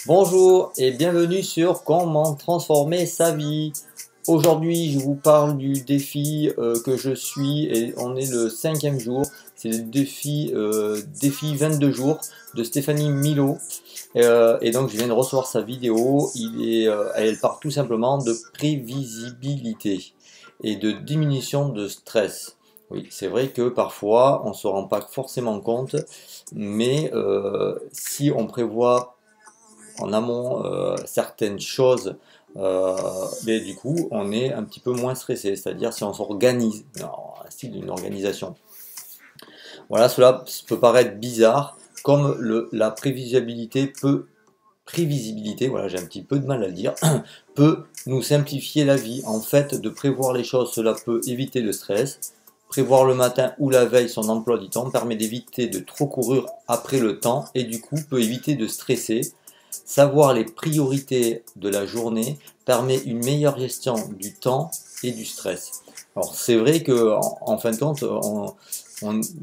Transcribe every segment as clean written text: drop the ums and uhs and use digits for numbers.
Bonjour et bienvenue sur Comment transformer sa vie. Aujourd'hui, je vous parle du défi que je suis et on est le 5e jour. C'est le défi 22 jours de Stéphanie Milo. Et donc, je viens de recevoir sa vidéo. Elle parle tout simplement de prévisibilité et de diminution de stress. Oui, c'est vrai que parfois, on ne se rend pas forcément compte, mais si on prévoit en amont certaines choses, mais du coup on est un petit peu moins stressé, c'est-à-dire si on s'organise, un style d'une organisation. Voilà, cela peut paraître bizarre, comme la prévisibilité, voilà, j'ai un petit peu de mal à le dire, peut nous simplifier la vie. En fait, de prévoir les choses, cela peut éviter le stress. Prévoir le matin ou la veille son emploi du temps permet d'éviter de trop courir après le temps et du coup peut éviter de stresser. Savoir les priorités de la journée permet une meilleure gestion du temps et du stress. Alors c'est vrai que en fin de compte,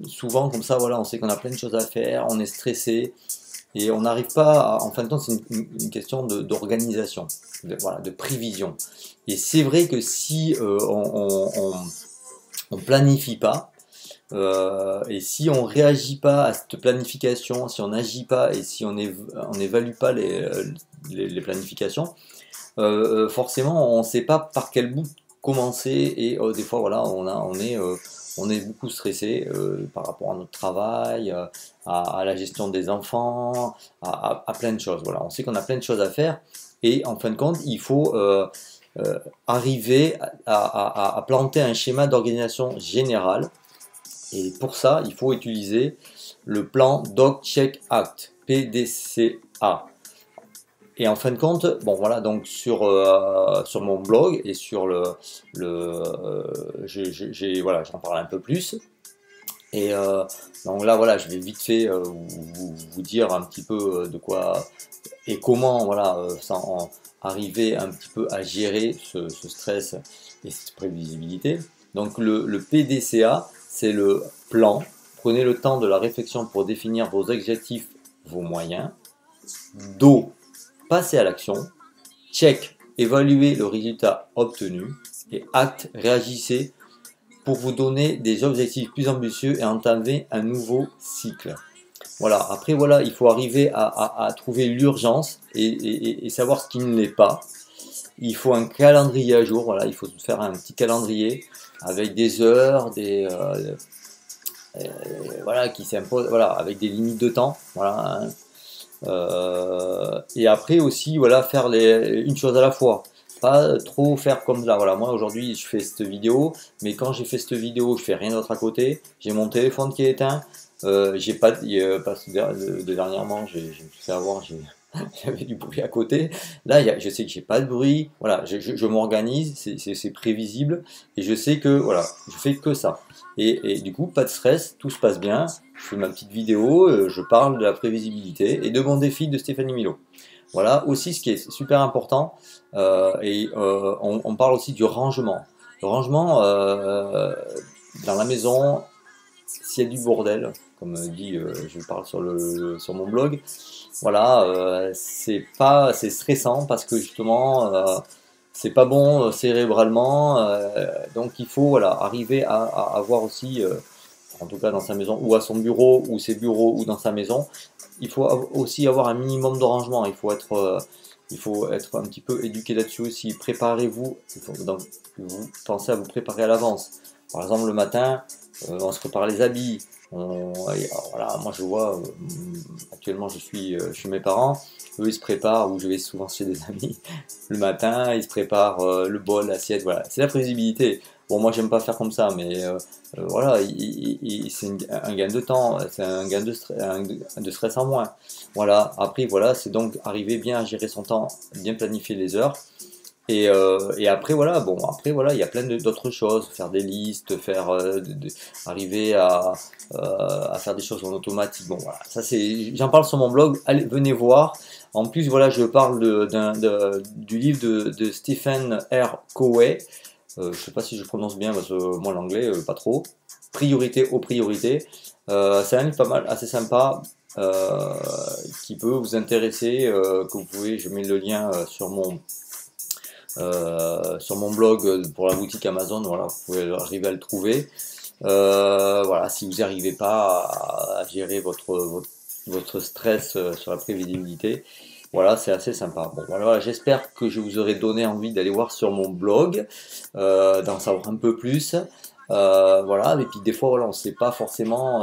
souvent comme ça, voilà, on sait qu'on a plein de choses à faire, on est stressé et on n'arrive pas. En fin de compte, c'est une question d'organisation, voilà, de prévision. Et c'est vrai que si on planifie pas, et si on réagit pas à cette planification, si on n'agit pas et si on n'évalue pas les planifications, forcément on ne sait pas par quel bout commencer et des fois voilà on est beaucoup stressé par rapport à notre travail, à la gestion des enfants, à plein de choses. Voilà, on sait qu'on a plein de choses à faire et en fin de compte il faut arriver à planter un schéma d'organisation générale. Et pour ça, il faut utiliser le plan Doc Check Act, PDCA. Et en fin de compte, bon voilà, donc sur mon blog et sur voilà, j'en parle un peu plus. Et donc là, voilà, je vais vite fait vous dire un petit peu de quoi et comment, voilà, arriver un petit peu à gérer ce stress et cette prévisibilité. Donc le PDCA, c'est le plan. Prenez le temps de la réflexion pour définir vos objectifs, vos moyens. Do, passez à l'action. Check, évaluez le résultat obtenu. Et acte, réagissez pour vous donner des objectifs plus ambitieux et entamer un nouveau cycle. Voilà, après voilà, il faut arriver à trouver l'urgence et savoir ce qui ne l'est pas. Il faut un calendrier à jour, voilà, il faut faire un petit calendrier avec des heures, voilà, qui s'imposent, voilà, avec des limites de temps, voilà. Hein. Et après aussi, voilà, faire une chose à la fois. Pas trop faire comme là, voilà, moi aujourd'hui je fais cette vidéo, mais quand j'ai fait cette vidéo, je fais rien d'autre à côté, j'ai mon téléphone qui est éteint, j'ai pas, parce que dernièrement, je me suis fait avoir, j'avais du bruit à côté. Là, je sais que j'ai pas de bruit. Voilà, je m'organise, c'est prévisible et je sais que voilà, je fais que ça. Et du coup, pas de stress, tout se passe bien. Je fais ma petite vidéo, je parle de la prévisibilité et de mon défi de Stéphanie Milo. Voilà aussi ce qui est super important. On parle aussi du rangement. Le rangement dans la maison, s'il y a du bordel, comme dit, je parle sur mon blog, voilà, c'est stressant parce que justement, c'est pas bon cérébralement, donc il faut voilà, arriver à avoir aussi, en tout cas dans sa maison, ou à son bureau, ou ses bureaux, ou dans sa maison, il faut aussi avoir un minimum de rangement, il faut être un petit peu éduqué là-dessus aussi. Préparez-vous, donc, vous pensez à vous préparer à l'avance. Par exemple, le matin, on se prépare les habits. Voilà, moi je vois, actuellement je suis chez mes parents, eux ils se préparent, ou je vais souvent chez des amis, le matin ils se préparent le bol, l'assiette, voilà, c'est la prévisibilité. Bon, moi j'aime pas faire comme ça, mais voilà, c'est un gain de temps, c'est un gain de stress en moins. Voilà, après voilà, c'est donc arriver bien à gérer son temps, bien planifier les heures. Et après voilà, bon après voilà, il y a plein d'autres choses, faire des listes, arriver à faire des choses en automatique. Bon voilà, ça j'en parle sur mon blog. Allez, venez voir. En plus voilà, je parle du livre de Stephen R. Covey. Je sais pas si je prononce bien parce que moi l'anglais pas trop. Priorité aux priorités. C'est un livre pas mal, assez sympa. qui peut vous intéresser, que vous pouvez, je mets le lien sur mon blog pour la boutique Amazon, voilà, vous pouvez arriver à le trouver. Voilà, si vous n'arrivez pas à gérer votre stress sur la prévisibilité, voilà, c'est assez sympa. Bon, voilà, j'espère que je vous aurai donné envie d'aller voir sur mon blog, d'en savoir un peu plus. Voilà, et puis des fois, voilà, on ne sait pas forcément,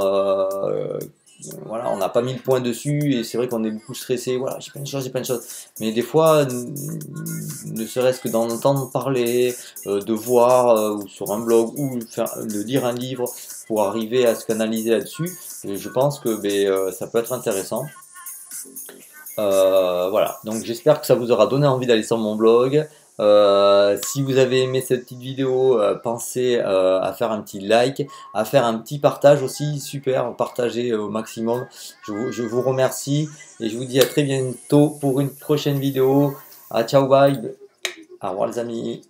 voilà, on n'a pas mis le point dessus, et c'est vrai qu'on est beaucoup stressé. Voilà, j'ai plein de choses, j'ai plein de choses. Mais des fois, ne serait-ce que d'en entendre parler, de voir ou sur un blog ou de lire un livre pour arriver à se canaliser là-dessus, je pense que ça peut être intéressant. Voilà, donc j'espère que ça vous aura donné envie d'aller sur mon blog. Si vous avez aimé cette petite vidéo, pensez à faire un petit like, à faire un petit partage aussi, super, partagez au maximum. Je vous remercie et je vous dis à très bientôt pour une prochaine vidéo. Ah, ciao, bye, au revoir les amis.